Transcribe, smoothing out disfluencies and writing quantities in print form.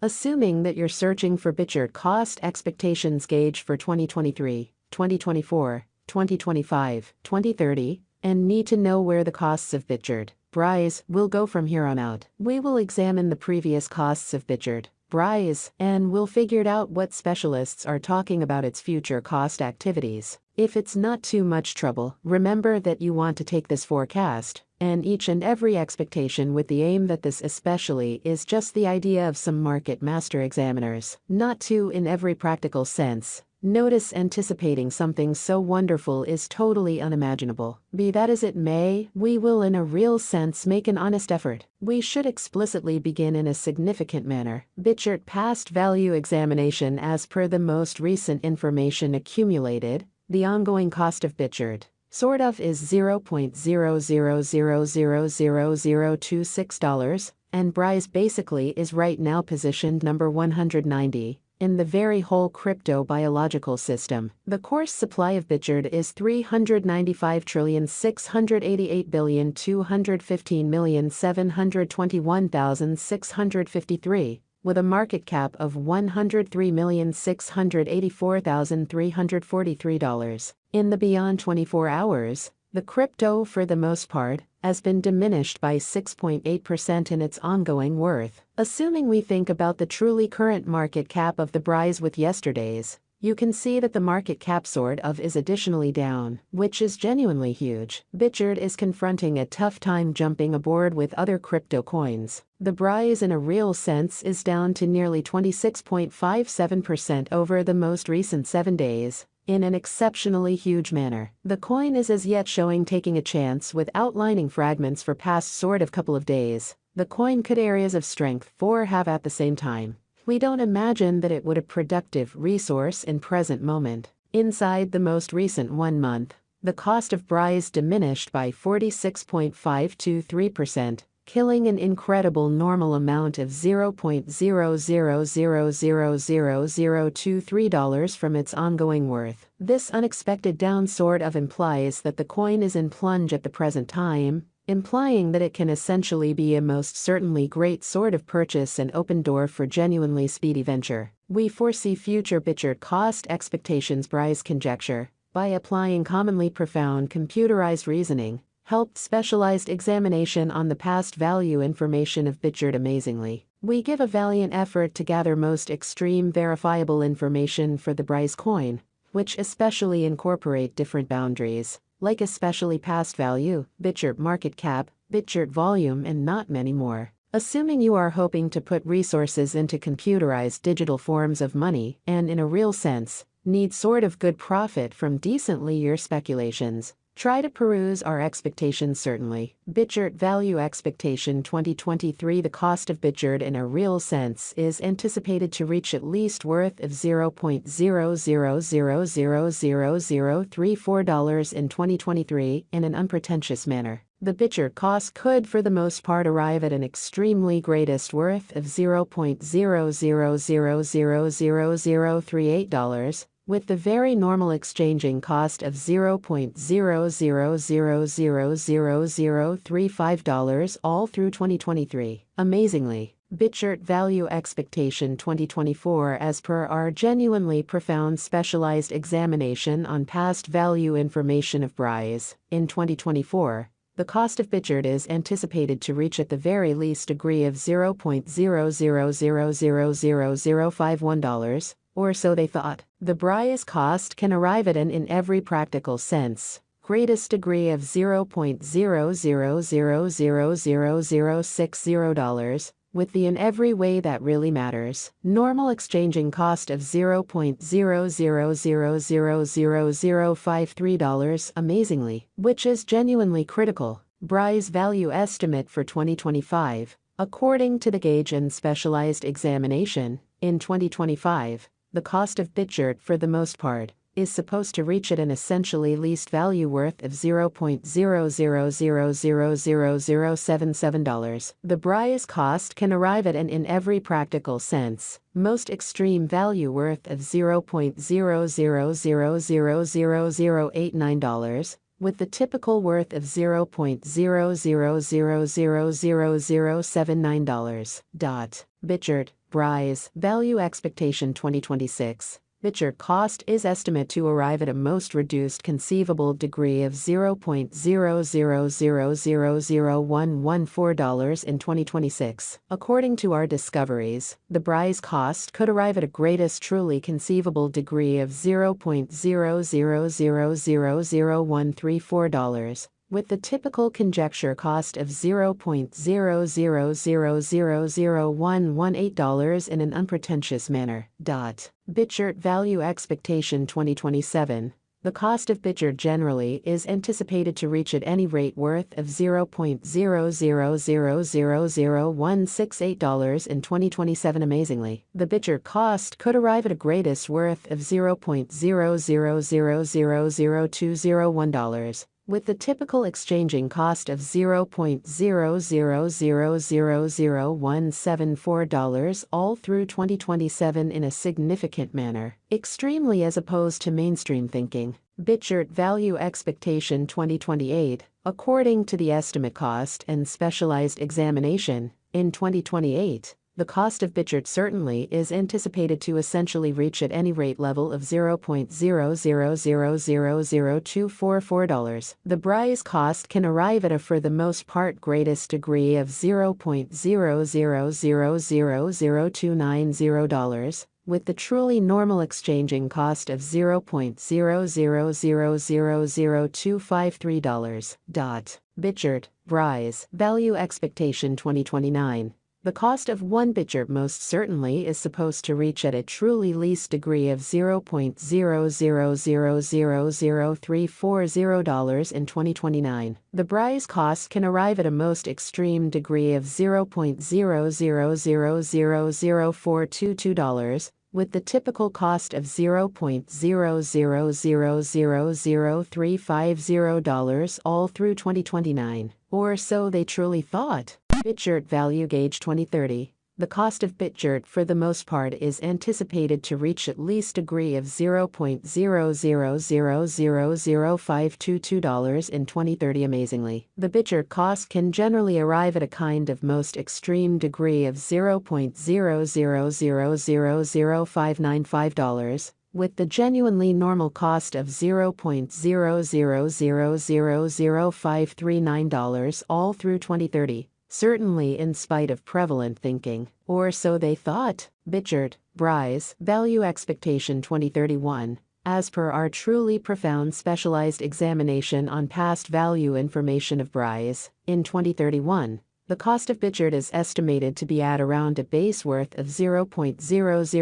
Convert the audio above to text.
Assuming that you're searching for BitChart cost expectations gauge for 2023, 2024, 2025, 2030, and need to know where the costs of BitChart, BRISE, will go from here on out. We will examine the previous costs of BitChart, BRISE, and we'll figure out what specialists are talking about its future cost activities. If it's not too much trouble, remember that you want to take this forecast and each and every expectation with the aim that this especially is just the idea of some market master examiners, not too in every practical sense. Notice anticipating something so wonderful is totally unimaginable. Be that as it may, we will in a real sense make an honest effort. We should explicitly begin in a significant manner. BitChart past value examination as per the most recent information accumulated, the ongoing cost of BitChart sort of is $0.00000026, and BRISE basically is right now positioned number 190. In the very whole crypto biological system, the course supply of BitChart is 395,688,215,721,653, with a market cap of $103,684,343. In the beyond 24 hours, the crypto, for the most part, has been diminished by 6.8% in its ongoing worth. Assuming we think about the truly current market cap of the BRISE with yesterday's, you can see that the market cap sort of is additionally down, which is genuinely huge. BitChart is confronting a tough time jumping aboard with other crypto coins. The BRISE in a real sense is down to nearly 26.57% over the most recent 7 days. In an exceptionally huge manner. The coin is as yet showing taking a chance with outlining fragments for past sort of couple of days. The coin could areas of strength for have at the same time. We don't imagine that it would a productive resource in present moment. Inside the most recent 1 month, the cost of BRISE diminished by 46.523%. Killing an incredible normal amount of $0.00000023 from its ongoing worth. This unexpected down sort of implies that the coin is in plunge at the present time, implying that it can essentially be a most certainly great sort of purchase and open door for genuinely speedy venture. We foresee future BitChart cost expectations BRISE conjecture, by applying commonly profound computerized reasoning, helped specialized examination on the past value information of BitChart amazingly. We give a valiant effort to gather most extreme verifiable information for the BRISE coin, which especially incorporate different boundaries, like especially past value, BitChart market cap, BitChart volume, and not many more. Assuming you are hoping to put resources into computerized digital forms of money and in a real sense, need sort of good profit from decently your speculations, try to peruse our expectations certainly. BitChart value expectation 2023. The cost of BitChart in a real sense is anticipated to reach at least worth of $0.00000034 in 2023 in an unpretentious manner. The BitChart cost could for the most part arrive at an extremely greatest worth of $0.00000038, with the very normal exchanging cost of $0.00000035 all through 2023. Amazingly, BitChart value expectation 2024 as per our genuinely profound specialized examination on past value information of BRISE, in 2024, the cost of BitChart is anticipated to reach at the very least degree of $0.00000051, or so they thought. The BRISE cost can arrive at an in every practical sense, greatest degree of $0.00000060, with the in every way that really matters, normal exchanging cost of $0.00000053 amazingly, which is genuinely critical. BRISE value estimate for 2025, according to the gauge and specialized examination, in 2025, the cost of BitChart for the most part is supposed to reach at an essentially least value worth of $0.00000077. The BRISE cost can arrive at an in every practical sense, most extreme value worth of $0.00000089, with the typical worth of $0.00000079. BitChart BRISE, Value Expectation 2026. Bitchart cost is estimated to arrive at a most reduced conceivable degree of $0.00000114 in 2026. According to our discoveries, the BRISE cost could arrive at a greatest truly conceivable degree of $0.00000134, with the typical conjecture cost of $0.00000118 in an unpretentious manner. Bitchart Value Expectation 2027. The cost of Bitchart generally is anticipated to reach at any rate worth of $0.00000168 in 2027. Amazingly, the Bitchart cost could arrive at a greatest worth of $0.00000201, with the typical exchanging cost of $0.00000174 all through 2027 in a significant manner, extremely as opposed to mainstream thinking. Bitchart Value Expectation 2028. According to the estimate cost and specialized examination, in 2028, the cost of Bitchart certainly is anticipated to essentially reach at any rate level of $0.00000244. The BRISE cost can arrive at a for the most part greatest degree of $0.00000290, with the truly normal exchanging cost of $0.00000253. Bitchart, BRISE, Value Expectation 2029. The cost of one Bitchart most certainly is supposed to reach at a truly least degree of $0.00000340 in 2029. The BRISE cost can arrive at a most extreme degree of $0.00000422, with the typical cost of $0.00000350 all through 2029, or so they truly thought. Bitchart Value Gauge 2030. The cost of Bitchart for the most part is anticipated to reach at least degree of $0.00000522 in 2030. Amazingly, the Bitchart cost can generally arrive at a kind of most extreme degree of $0.00000595, with the genuinely normal cost of $0.00000539 all through 2030. Certainly in spite of prevalent thinking, or so they thought. Bitchart, BRISE, Value Expectation 2031. As per our truly profound specialized examination on past value information of BRISE, in 2031, the cost of Bitchart is estimated to be at around a base worth of $0.00